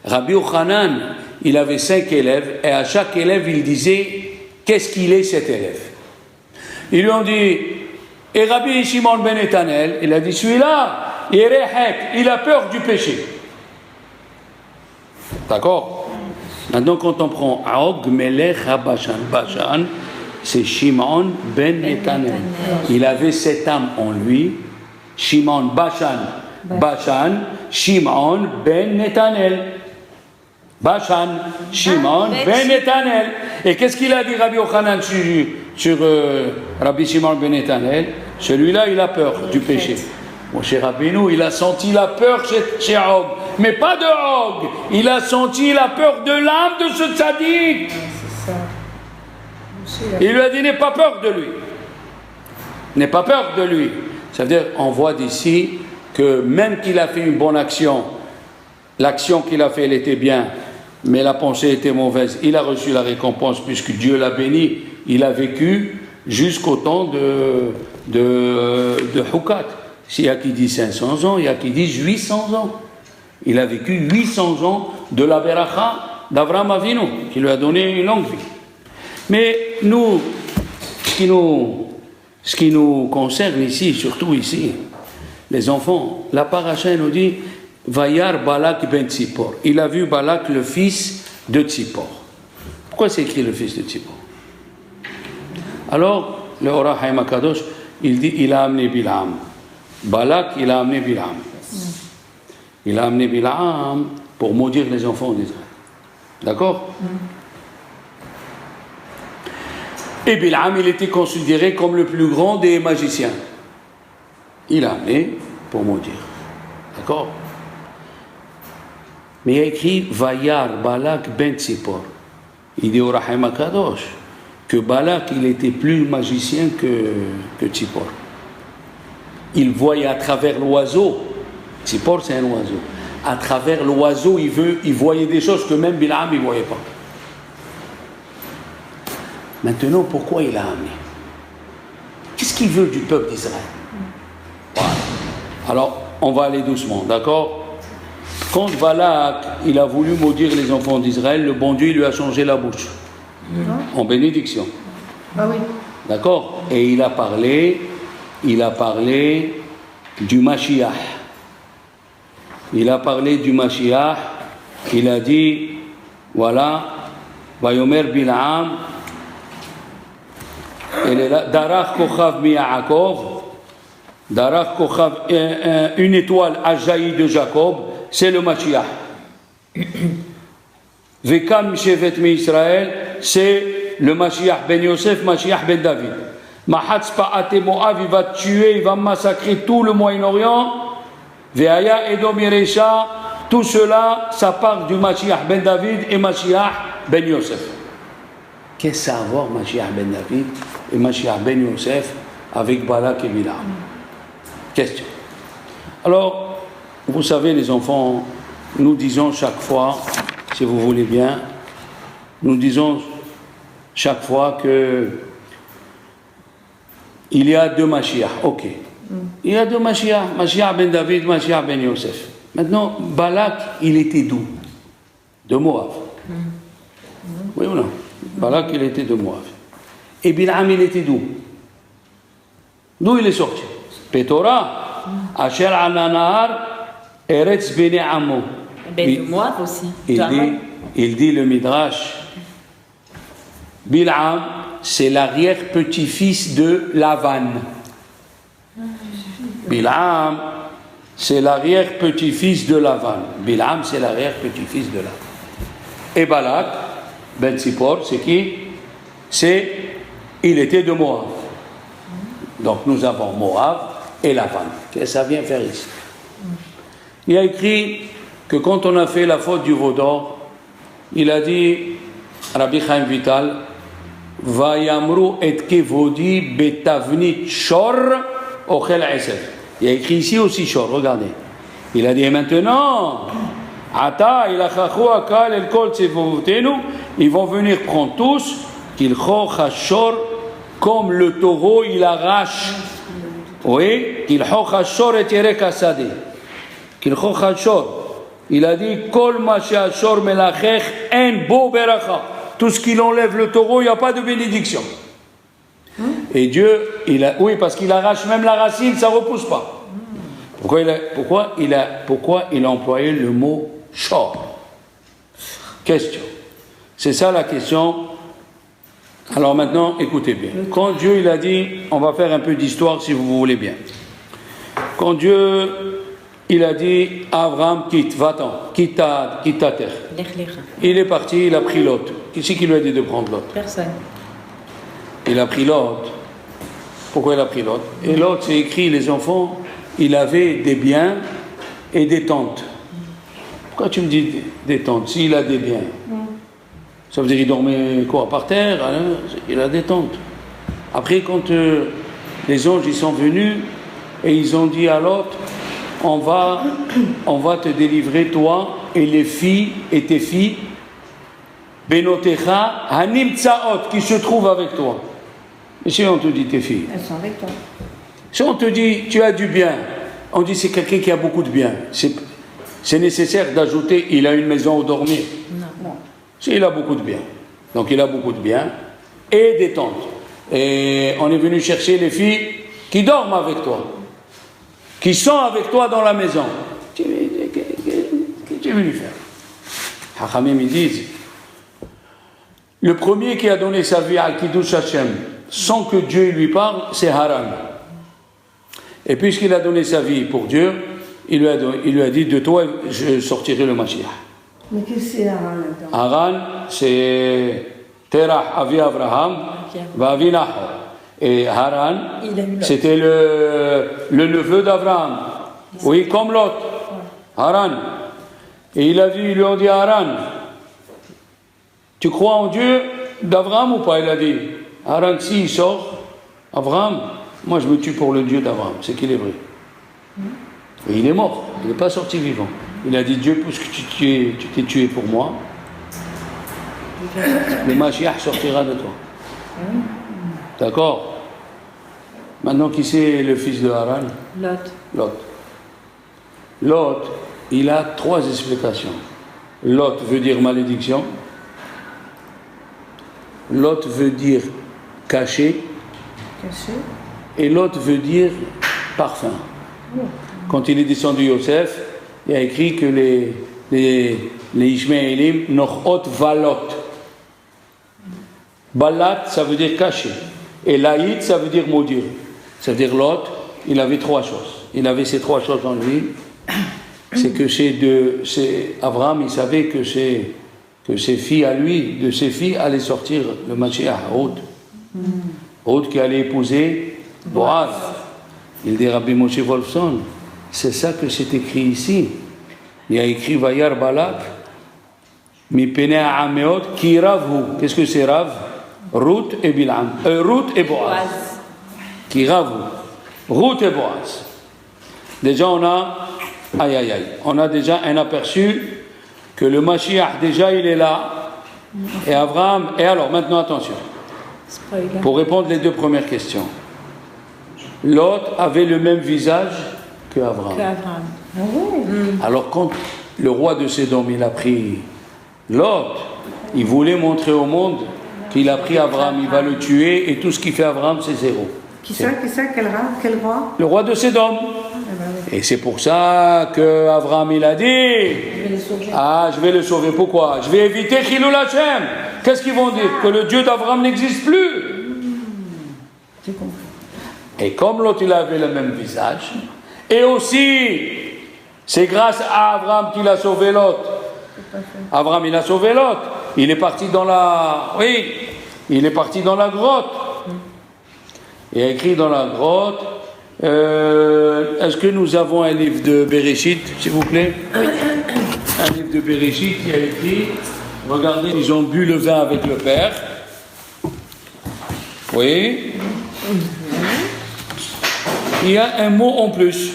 Rabbi Yochanan, il avait 5 élèves, et à chaque élève, il disait qu'est-ce qu'il est cet élève. Ils lui ont dit, et Rabbi Shimon ben Netanel, il a dit celui-là, il a peur du péché. D'accord? Maintenant, quand on prend Og Melech HaBashan, c'est Shimon ben Netanel. Il avait cette âme en lui. Shimon Bashan, Shimon ben Netanel. Bashan, Shimon ben Netanel. Et qu'est-ce qu'il a dit Rabbi Yochanan sur Rabbi Shimon ben Netanel? Celui-là, il a peur du péché. Mon cher Rabbeinu, il a senti la peur chez Og. Mais pas de Og. Il a senti la peur de l'âme de ce tzaddik. C'est ça. Il lui a dit, n'aie pas peur de lui. N'aie pas peur de lui. Ça veut dire, on voit d'ici que même qu'il a fait une bonne action, l'action qu'il a fait, elle était bien, mais la pensée était mauvaise. Il a reçu la récompense puisque Dieu l'a béni. Il a vécu jusqu'au temps de Hukat. Il y a qui dit 500 ans, il y a qui dit 800 ans. Il a vécu 800 ans de la Beracha d'Avraham Avinu, qui lui a donné une longue vie. Mais nous, ce qui nous concerne ici, surtout ici, les enfants, la paracha nous dit Vayar Balak ben Tzipor. Il a vu Balak, le fils de Tzipor. Pourquoi c'est écrit le fils de Tzipor? Alors, le Ora Haim HaKadosh, il dit il a amené Bilam. Balak, il a amené Bilam. Il a amené Bilam pour maudire les enfants d'Israël. D'accord? Et Bilam, il était considéré comme le plus grand des magiciens. Il a amené pour maudire. D'accord? Mais il a écrit Vayar Balak ben Tzipor. Il dit au Rahim HaKadosh que Balak, il était plus magicien que Tzipor. Il voyait à travers l'oiseau. Tzipor, c'est un oiseau. À travers l'oiseau, il voyait des choses que même Bilam, il ne voyait pas. Maintenant, pourquoi il a amené? Qu'est-ce qu'il veut du peuple d'Israël? Voilà. Alors, on va aller doucement, d'accord? Quand Balak, il a voulu maudire les enfants d'Israël, le bon Dieu, il lui a changé la bouche. En bénédiction. Ah oui. D'accord? Et il a parlé du Mashiach. Il a parlé du Mashiach il a dit, voilà, Vayomer Bil'am, elle est là, Darach Kochav Mi'Yaakov, Darach Kochav, une étoile a jailli de Jacob, c'est le Mashiach. Vekam Shevet Israël, c'est le Mashiach ben Yosef, Mashiach ben David. Mahatz Pa'ate Moav, il va tuer, il va massacrer tout le Moyen-Orient. Veaya Edom Yeresha, tout cela, ça part du Mashiach ben David et Mashiach ben Yosef. Qu'est-ce que ça a à voir, Mashiach ben David et Mashiach ben Yosef, avec Balak et Bilam? Question. Alors, vous savez, les enfants, nous disons chaque fois, si vous voulez bien, nous disons chaque fois que il y a deux Mashiach. Ok. Il y a deux Mashiach, Mashiach ben David, Mashiach ben Yosef. Maintenant, Balak, il était d'où? De Moab. Oui ou non? Balak, il était de Moab. Et Bil'am, il était d'où? D'où il est sorti? Pétora, Asher al-Nahar, Eretz Bene Ammo. Ben de Moab aussi. Il dit le Midrash, Bil'am, c'est l'arrière-petit-fils de Lavan. Bil'am, c'est l'arrière-petit-fils de Lavan. Bil'am, c'est l'arrière-petit-fils de Lavan. Et Balak, Ben Tzipor, c'est qui? Il était de Moab. Donc nous avons Moab et Lavan. Qu'est-ce que ça vient faire ici? Il a écrit que quand on a fait la faute du veau d'or, il a dit, Rabbi Chaim Vital, Vayamru et kevodi betavnit shor ochel esef. Il a écrit ici aussi shor, regardez. Il a dit, et maintenant, Ata, il a chachou akal el kol tsevotenu, ils vont venir prendre tous, qu'il choch hashor, comme le taureau, il arrache. Oui, qu'il choch hashor et yerek asade. Qu'il choch hashor. Il a dit, kol ma she'ashor melachech en bo beracha. Tout ce qu'il enlève le taureau, il n'y a pas de bénédiction. Et Dieu, oui, parce qu'il arrache même la racine, ça ne repousse pas. Pourquoi il a employé le mot shor? Question. C'est ça la question. Alors maintenant, écoutez bien. Quand Dieu il a dit, on va faire un peu d'histoire si vous voulez bien. Quand Dieu il a dit, Abraham, quitte, va-t'en, quitte ta terre. Il est parti, il a pris Lot. Qui c'est qui lui a dit de prendre Lot? Personne. Il a pris Lot. Pourquoi il a pris Lot? Et Lot, c'est écrit, les enfants, il avait des biens et des tentes. Pourquoi tu me dis des tentes? S'il a des biens, ça veut dire qu'il dormait quoi, par terre? Alors, il a des tentes. Après, quand les anges ils sont venus et ils ont dit à Lot, on va te délivrer toi et les filles et tes filles, Benotecha Hanim Tsaot, qui se trouvent avec toi. Et si on te dit tes filles, Elles sont avec toi. si on te dit tu as du bien, on dit c'est quelqu'un qui a beaucoup de bien. C'est nécessaire d'ajouter il a une maison où dormir. Non. Si, il a beaucoup de bien. Donc il a beaucoup de bien et des tentes. Et on est venu chercher les filles qui dorment avec toi, qui sont avec toi dans la maison. Qu'est-ce que tu es venu faire? Hachamim, ils disent, le premier qui a donné sa vie à Kiddush Hashem, sans que Dieu lui parle, c'est Haran. Et puisqu'il a donné sa vie pour Dieu, il lui a dit, de toi, je sortirai le Mashiach. Mais qu'est-ce que c'est Haran là-dedans? Haran, c'est Terah, Avi Abraham, Vavi Nahor. Et Haran, c'était le neveu d'Abraham. Oui, comme l'autre. Haran. Et ils lui ont dit, Haran, tu crois en Dieu d'Abraham ou pas? Il a dit, Haran, si il sort, Abraham, moi je me tue pour le Dieu d'Abraham, c'est qu'il est vrai. Et il est mort, il n'est pas sorti vivant. Il a dit, Dieu, puisque tu t'es tué pour moi, le Mashiach sortira de toi. D'accord? Maintenant, qui c'est le fils de Haran? Lot, il a 3 explications. Lot veut dire malédiction. Lot veut dire caché. Et Lot veut dire parfum. Quand il est descendu Yosef, il a écrit que les Ishmaélim, Nochot Valot. Balat, ça veut dire caché. Et Laïd, ça veut dire maudire. C'est-à-dire Lot, il avait trois choses. Il avait ces trois choses en lui. C'est que Abraham, il savait que ses filles à lui, de ses filles, allaient sortir le Mashiach, Ruth qui allait épouser Boaz. Il dit Rabbi Moshe Wolfson, c'est ça que c'est écrit ici. Il a écrit Vayar Balak, Mi Pene Ameot, Ki Ravu. Qu'est-ce que c'est Rav? Ruth et Bilham. Ruth et Boaz. Ki Ravu. Ruth et Boaz. Déjà on a déjà un aperçu que le Mashiach déjà il est là. Et Abraham. Et alors maintenant attention. Pour répondre les deux premières questions. Lot avait le même visage que Abraham. Alors quand le roi de Sédom il a pris Lot, il voulait montrer au monde qu'il a pris Abraham, il va le tuer et tout ce qu'il fait Abraham c'est zéro. Qui ça, quel roi? Le roi de Sédom. Et c'est pour ça que Abraham il a dit je vais le sauver. Pourquoi? Je vais éviter Chilul Hashem. Qu'est-ce qu'ils vont dire? Que le Dieu d'Abraham n'existe plus. J'ai compris. Et comme l'autre il avait le même visage, et aussi c'est grâce à Abraham qu'il a sauvé Lot. Abraham il a sauvé Lot. Il est parti dans la grotte. Il a écrit dans la grotte. Est-ce que nous avons un livre de Bereshit, s'il vous plaît? Un livre de Bereshit qui a écrit. Regardez, ils ont bu le vin avec le père. Oui. Il y a un mot en plus.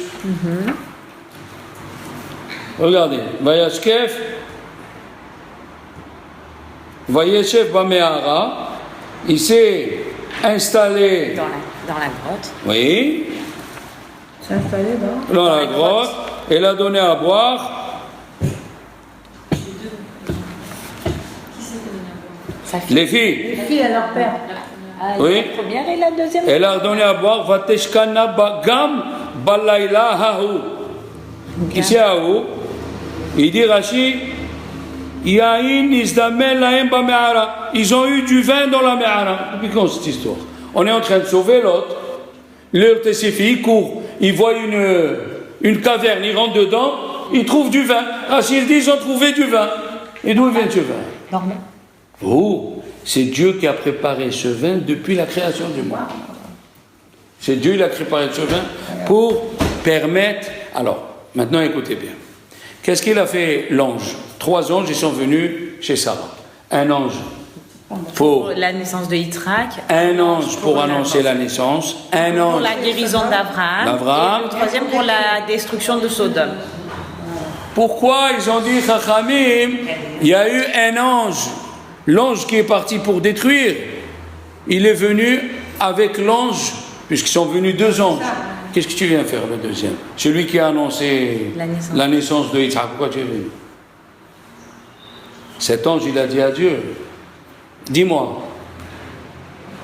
Regardez. Vayashkef. Vayeshef Bameara. Il s'est installé dans la grotte. Oui. C'est installé dans la grotte. Elle a donné à boire. Les filles. Les filles à leur père. Oui. La première et la deuxième. Elle a donné à boire. Vateshkana bagam balayla hahu. Qui c'est hahu? Il dit Rashi. Yahin isdamen lahem bameara. Ils ont eu du vin dans la me'ara. Depuis quand cette histoire? On est en train de sauver l'autre. L'autre et ses filles courent. Ils voient une caverne. Ils rentrent dedans. Ils trouvent du vin. Rashi dit ils ont trouvé du vin. Et d'où vient ce vin? Normal. Oh, c'est Dieu qui a préparé ce vin depuis la création du monde. C'est Dieu qui a préparé ce vin pour permettre... Alors, maintenant écoutez bien. Qu'est-ce qu'il a fait l'ange? 3 anges, ils sont venus chez Sarah. Un ange pour la naissance de Yitzhak. Un ange pour annoncer la naissance. Un ange pour la guérison d'Abraham. Et le troisième pour la destruction de Sodome. Pourquoi ils ont dit Chachamim? Il y a eu un ange. L'ange qui est parti pour détruire, il est venu avec l'ange, puisqu'ils sont venus 2 anges. Qu'est-ce que tu viens faire le deuxième? Celui qui a annoncé la naissance de Yitzhak. Pourquoi tu es venu? Cet ange, il a dit à Dieu, dis-moi,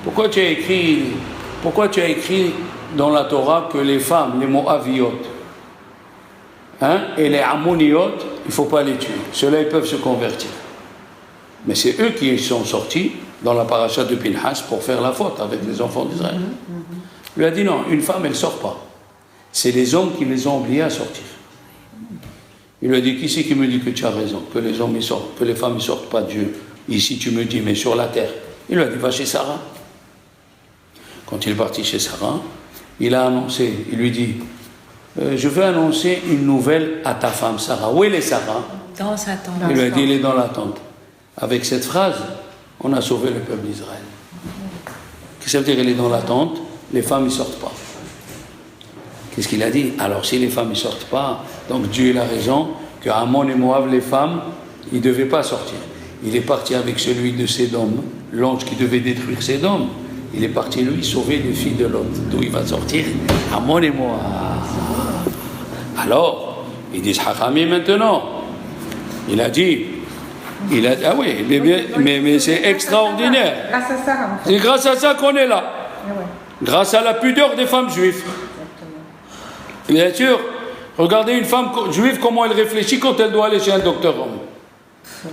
pourquoi tu as écrit dans la Torah que les femmes, les Moabiotes, et les Ammoniotes, il ne faut pas les tuer. Ceux-là, ils peuvent se convertir. Mais c'est eux qui sont sortis dans la paracha de Pinhas pour faire la faute avec les enfants d'Israël. Il lui a dit non, une femme elle ne sort pas. C'est les hommes qui les ont obligés à sortir. Il lui a dit, qui c'est qui me dit que tu as raison, que les hommes ils sortent, que les femmes ne sortent pas, Dieu? Ici tu me dis, mais sur la terre. Il lui a dit, va chez Sarah. Quand il est parti chez Sarah, il a annoncé, il lui dit, je veux annoncer une nouvelle à ta femme Sarah. Où elle est Sarah? Dans sa tente. Il lui a dit, elle est dans la tente. Avec cette phrase, on a sauvé le peuple d'Israël. Qu'est-ce que ça veut dire, elle est dans la tente, les femmes ne sortent pas. Qu'est-ce qu'il a dit? Alors si les femmes ne sortent pas, donc Dieu il a raison, que Ammon et Moab, les femmes, ils ne devaient pas sortir. Il est parti avec celui de Sédom, l'ange qui devait détruire Sédom. Il est parti, lui, sauver les filles de Lot. D'où il va sortir? Ammon et Moab. Alors, ils disent Hachami maintenant. Il a dit, ah oui, mais c'est extraordinaire. Grâce à ça, en fait. C'est grâce à ça qu'on est là. Ah ouais. Grâce à la pudeur des femmes juives. Bien sûr, Regardez une femme juive, comment elle réfléchit quand elle doit aller chez un docteur homme.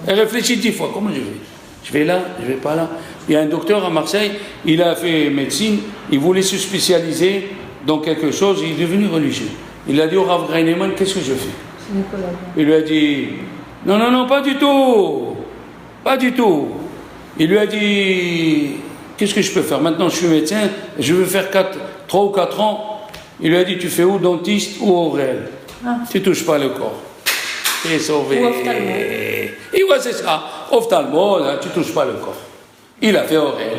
Elle réfléchit 10 fois. Comment je vais? Je vais là, je vais pas là. Il y a un docteur à Marseille, il a fait médecine, il voulait se spécialiser dans quelque chose, il est devenu religieux. Il a dit au Rav Greinemann, qu'est-ce que je fais? Il lui a dit, non, non, non, pas du tout. Pas du tout. Il lui a dit, qu'est-ce que je peux faire? Maintenant, je suis médecin, je veux faire 3 ou 4 ans. Il lui a dit, tu fais ou dentiste ou oreille. Tu ne touches pas le corps. Tu es sauvé. Ou ophtalmo. Et ouais, c'est ça. Ophtalmo, là, tu ne touches pas le corps. Il a fait oreille.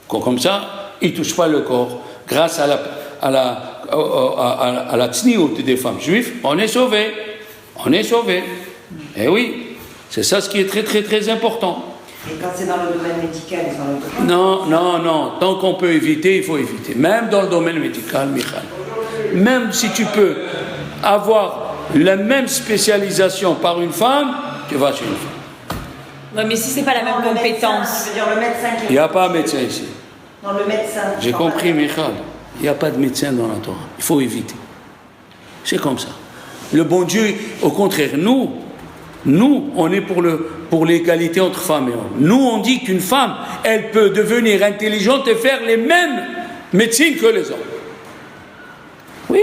Comme ça, il ne touche pas le corps. Grâce à la tsniout des femmes juives, on est sauvé. On est sauvé. Eh oui, c'est ça ce qui est très, très, très important. Et quand c'est dans le domaine médical, ils ont le droit. Non, non, non. Tant qu'on peut éviter, il faut éviter. Même dans le domaine médical, Michal. Même si tu peux avoir la même spécialisation par une femme, tu vas chez une femme. Non, mais si c'est pas la même Non, le compétence. médecin, je veux dire le médecin qui... Il n'y a pas un médecin ici. Non, le médecin. J'ai compris, Michal. Il n'y a pas de médecin dans la Torah. Il faut éviter. C'est comme ça. Le bon Dieu, au contraire, nous, on est pour l'égalité entre femmes et hommes. Nous, on dit qu'une femme, elle peut devenir intelligente et faire les mêmes médecines que les hommes. Oui.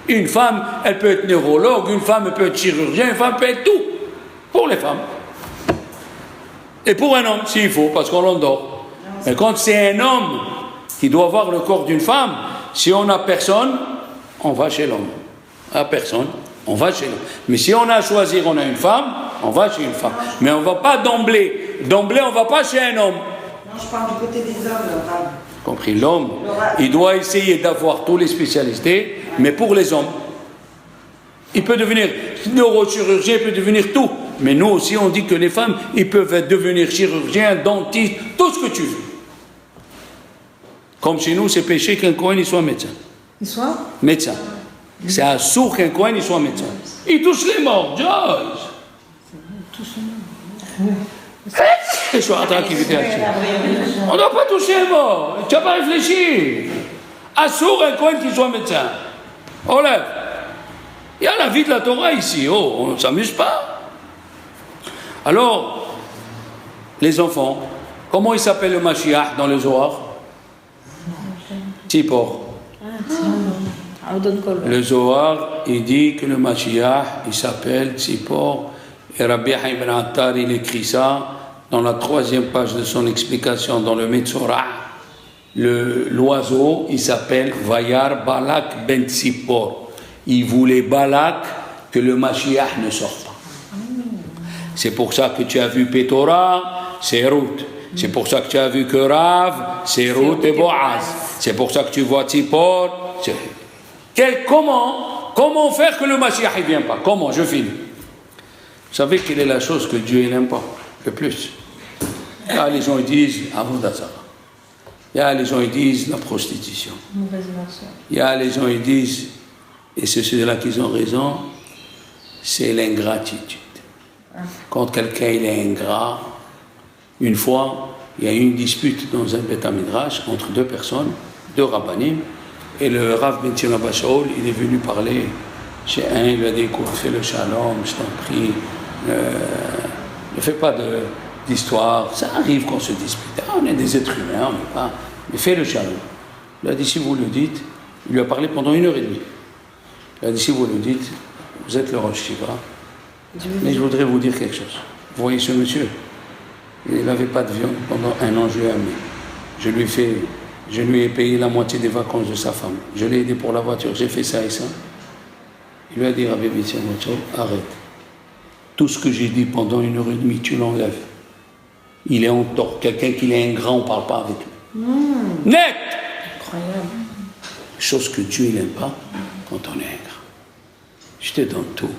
Une femme, elle peut être neurologue, une femme, elle peut être chirurgien, une femme peut être tout. Pour les femmes. Et pour un homme, s'il faut, parce qu'on l'endort. Mais quand c'est un homme qui doit avoir le corps d'une femme, si on n'a personne, on va chez l'homme. À personne, on va chez l'homme. Mais si on a à choisir, on a une femme, on va chez une femme. Mais on ne va pas d'emblée. D'emblée, on ne va pas chez un homme. Non, je parle du côté des hommes, Laura. Compris, l'homme, il doit essayer d'avoir tous les spécialités, mais pour les hommes. Il peut devenir neurochirurgien, il peut devenir tout. Mais nous aussi, on dit que les femmes, ils peuvent devenir chirurgiens, dentistes, tout ce que tu veux. Comme chez nous, c'est péché qu'un Cohen il soit médecin. Il soit Médecin. C'est un sourd qu'un Cohen il soit médecin. Il touche les morts, Joyce. Et je suis en tranquillité. On ne doit pas toucher les morts. Tu n'as pas réfléchi. Un sourd, un Cohen qui soit médecin. Enlève. Il y a la vie de la Torah ici. Oh, on ne s'amuse pas. Alors, les enfants, comment il s'appelle le Mashiach dans le Zohar? Tzipor. Le Zohar, il dit que le Mashiach, il s'appelle Tzipor. Et Rabbi Haïm Ben Attar, il écrit ça dans la 3e page de son explication dans le Metzorah. L'oiseau, il s'appelle Vayar Balak Ben Tzipor. Il voulait Balak que le Mashiach ne sorte pas. C'est pour ça que tu as vu Pétora, c'est Ruth. C'est pour ça que tu as vu que Rav, c'est Ruth et Boaz. C'est pour ça que tu vois Tzipor. Comment faire que le Mashiach ne vienne pas? Comment? Je finis. Vous savez quelle est la chose que Dieu n'aime pas le plus? Là, les gens ils disent Avodazara. Il y a les gens ils disent la prostitution. Il y a les gens ils disent, et c'est ceux-là qui ont raison, c'est l'ingratitude. Quand quelqu'un il est ingrat, une fois, il y a eu une dispute dans un Beth Midrash entre 2 personnes, 2 rabbanim, et le Rav Ben Tirabah Shaul, il est venu parler chez un, il lui a dit écoute, fais le shalom, je t'en prie, ne fais pas d'histoire, ça arrive qu'on se dispute, on est des êtres humains, on n'est pas, mais fais le shalom. Il a dit si vous le dites, il lui a parlé pendant 1h30. Il a dit si vous le dites, vous êtes le Rosh Shiva, mais je voudrais vous dire quelque chose. Vous voyez ce monsieur, il n'avait pas de viande pendant 1 an, je l'ai amené. Je lui ai payé la moitié des vacances de sa femme. Je l'ai aidé pour la voiture, j'ai fait ça et ça. Il lui a dit, Rabbi Bitzia, arrête. Tout ce que j'ai dit pendant 1h30, tu l'enlèves. Il est en tort. Quelqu'un qui est ingrat, on ne parle pas avec lui. Net. Incroyable. Chose que Dieu n'aime pas quand on est ingrat. Je te donne tout.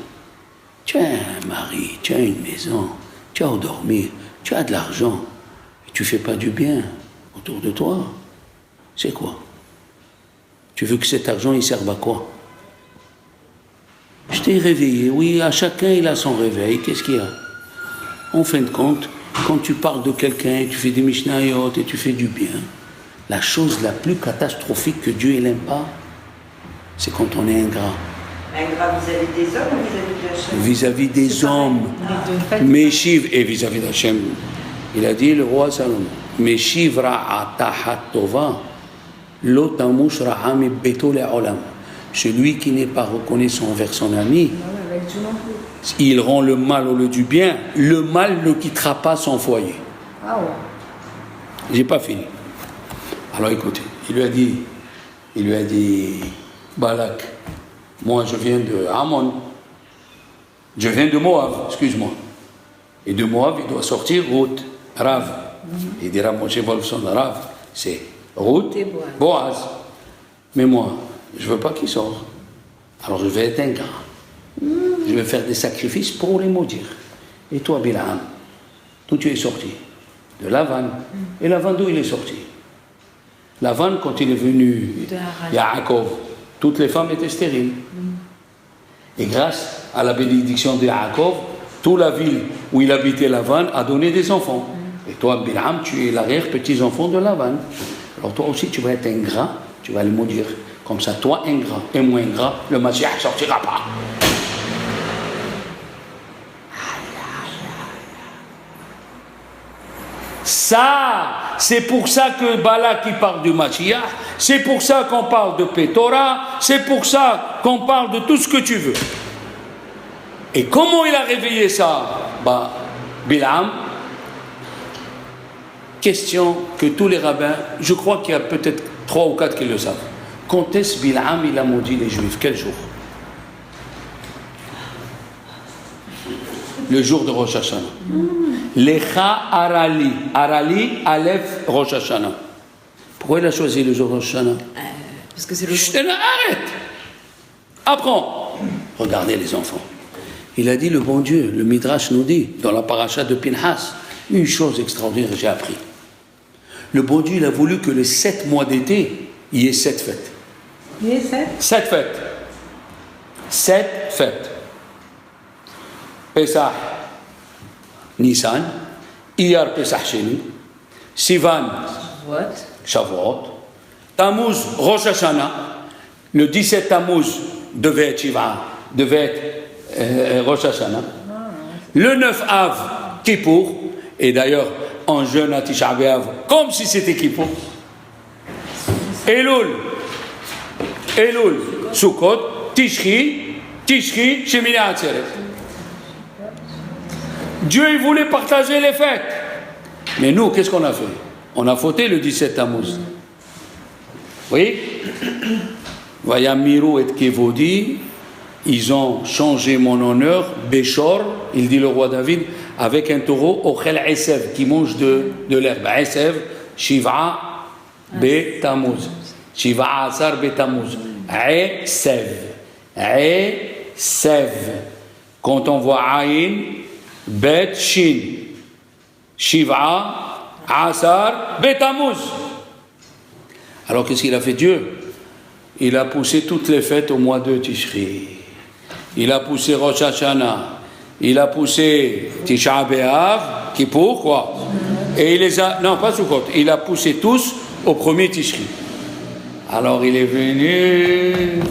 Tu as un mari, tu as une maison, tu as où dormir, tu as de l'argent, et tu ne fais pas du bien autour de toi. C'est quoi? Tu veux que cet argent, il serve à quoi? Je t'ai réveillé, oui, à chacun il a son réveil, qu'est-ce qu'il y a? En fin de compte, quand tu parles de quelqu'un, tu fais des mishnayot et tu fais du bien, la chose la plus catastrophique que Dieu n'aime pas, c'est quand on est ingrat. Ingrat vis-à-vis des hommes ou vis-à-vis de Hachem? Vis-à-vis des hommes. Meshiv, et vis-à-vis d'Hachem. Il a dit, le roi Salomon, Meshiv ra'a tahat tova, lo tamush ra'a mi beto le'olam. Celui qui n'est pas reconnaissant envers son ami, il rend le mal au lieu du bien. Le mal ne quittera pas son foyer. Ah ouais. J'ai pas fini. Alors écoutez, il lui a dit, Balak, moi je viens de Ammon, je viens de Moab, excuse-moi. Et de Moab, il doit sortir Ruth, Rav. Il dira Moshe Wolfson, Rav, c'est Ruth, Boaz. Mais moi, je veux pas qu'il sorte. Alors je vais être ingrat. Je vais faire des sacrifices pour les maudire. Et toi, Bilam, d'où tu es sorti? De Lavan. Et Lavan, d'où il est sorti? Lavan, quand il est venu, Yaakov, toutes les femmes étaient stériles. Et grâce à la bénédiction de Yaakov, toute la ville où il habitait Lavan a donné des enfants. Et toi, Bilam, tu es l'arrière-petit-enfant de Lavan. Alors toi aussi, tu vas être ingrat, tu vas le maudire. Comme ça, toi, ingrat et moi ingrat, le Mashiach ne sortira pas. Ça, c'est pour ça que Balak il parle du Mashiach, c'est pour ça qu'on parle de Pétora, c'est pour ça qu'on parle de tout ce que tu veux. Et comment il a réveillé ça? Bilam, question que tous les rabbins, je crois qu'il y a peut-être 3 ou 4 qui le savent. Quand est-ce Bilam il a maudit les Juifs? Quel jour? Le jour de Rosh Hashanah. Lecha Arali. Arali, Aleph, Rosh Hashanah. Pourquoi il a choisi le jour de Rosh Hashanah? Parce que c'est le jour. Arrête! Apprends. Regardez les enfants. Il a dit, le bon Dieu, le Midrash nous dit, dans la paracha de Pinhas, une chose extraordinaire que j'ai appris. Le bon Dieu, il a voulu que les 7 mois d'été, il y ait 7 fêtes. Il y a 7? 7 fêtes. 7 fêtes. Pesach, Nissan, Iyar Pesach Sheni, Sivan, Shavuot, Tammuz, Rosh Hashanah. Le 17 Tammuz devait être Shiva, devait être Rosh Hashanah. Le 9 Av, Kippour, et d'ailleurs en jeûne à Tisha B'Av, comme si c'était Kippour. Elul, Sukkot, Tishri, Shemini Atzeret. Dieu, il voulait partager les fêtes. Mais nous, qu'est-ce qu'on a fait? On a fauté le 17 Tammuz. Oui? Vayamiru et Kevodi, ils ont changé mon honneur, Béchor, il dit le roi David, avec un taureau, Ochel Esev, qui mange de l'herbe. Esev, Shiva, Be Tammuz. Shiva Asar Be Tammuz. Esev. Quand on voit Aïn, Bet Shin, Shiva, Asar, Betamuz. Alors qu'est-ce qu'il a fait Dieu? Il a poussé toutes les fêtes au mois de Tishri. Il a poussé Rosh Hashanah. Il a poussé Tisha B'Av, Kippour, quoi. Et il les a, non pas Sukkot, il a poussé tous au premier Tishri. Alors il est venu.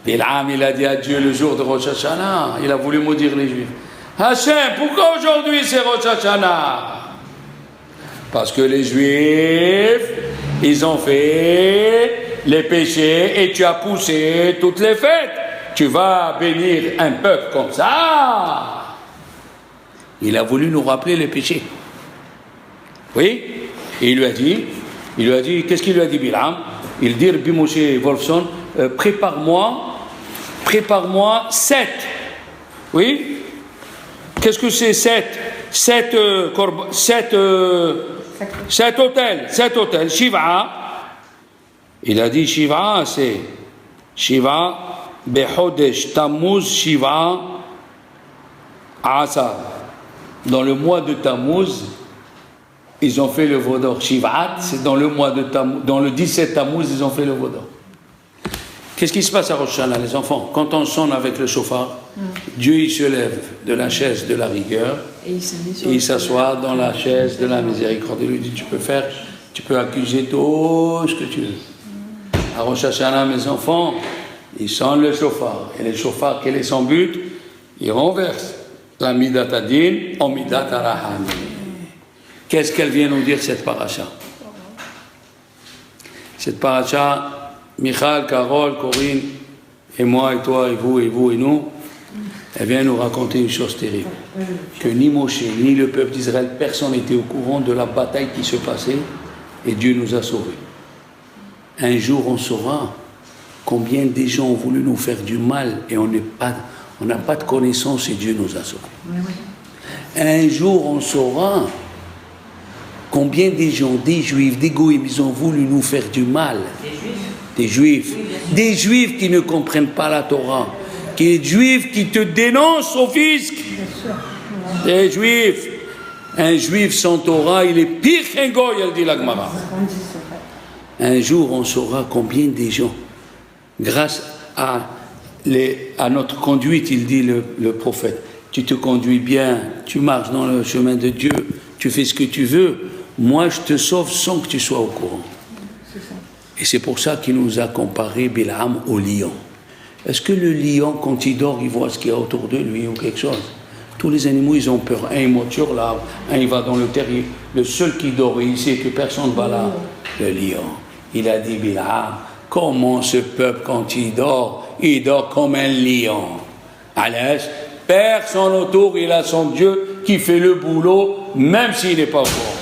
Bilam, il a dit à Dieu le jour de Rosh Hashanah, il a voulu maudire les Juifs. Hachem, pourquoi aujourd'hui c'est Rosh Hashanah? Parce que les Juifs, ils ont fait les péchés et tu as poussé toutes les fêtes. Tu vas bénir un peuple comme ça. Il a voulu nous rappeler les péchés. Oui? Et il lui a dit, qu'est-ce qu'il lui a dit Bilam? Il dit, Rabbi Moshe Wolfson, prépare-moi 7. Oui? Qu'est-ce que c'est 7? 7 hôtels. Shiva. Il a dit Shiva, c'est Shiva, Behodesh, Tammuz, Shiva, Asa. Dans le mois de Tammuz, ils ont fait le Vaudor. Shivat, c'est dans le mois de Tammuz, dans le 17 Tammuz, ils ont fait le Vaudor. Qu'est-ce qui se passe à Rosh Hashanah, les enfants? Quand on sonne avec le chauffard, Dieu il se lève de la chaise de la rigueur et il s'assoit dans la chaise de la miséricorde. Il lui dit, tu peux accuser tout ce que tu veux. À Rosh Hashanah, mes enfants, il sonne le chauffard. Et le chauffard, quel est son but? Il renverse la Midat Adin en Midat Arahami. Qu'est-ce qu'elle vient nous dire, cette paracha? Cette paracha, Michal, Carole, Corinne, et moi, et toi, et vous, et nous, elle vient nous raconter une chose terrible. Que ni Moshe, ni le peuple d'Israël, personne n'était au courant de la bataille qui se passait, et Dieu nous a sauvés. Un jour, on saura combien des gens ont voulu nous faire du mal, et on n'a pas de connaissance, et Dieu nous a sauvés. Un jour, on saura combien des gens, des juifs, des goïms, ils ont voulu nous faire du mal. Des juifs. Des juifs qui ne comprennent pas la Torah. Des juifs qui te dénoncent au fisc. Des juifs. Un juif sans Torah, il est pire qu'un goy, elle dit la Gemara. Un jour, on saura combien des gens, grâce à notre conduite, il dit le prophète, tu te conduis bien, tu marches dans le chemin de Dieu, tu fais ce que tu veux, moi je te sauve sans que tu sois au courant. Et c'est pour ça qu'il nous a comparé Bilam au lion. Est-ce que le lion, quand il dort, il voit ce qu'il y a autour de lui ou quelque chose? Tous les animaux, ils ont peur. Un, il monte sur l'arbre, un, il va dans le terrier. Le seul qui dort, et il sait que personne ne va là, le lion. Il a dit, Bilam, comment ce peuple, quand il dort comme un lion. À l'aise, personne autour, il a son Dieu qui fait le boulot, même s'il n'est pas fort.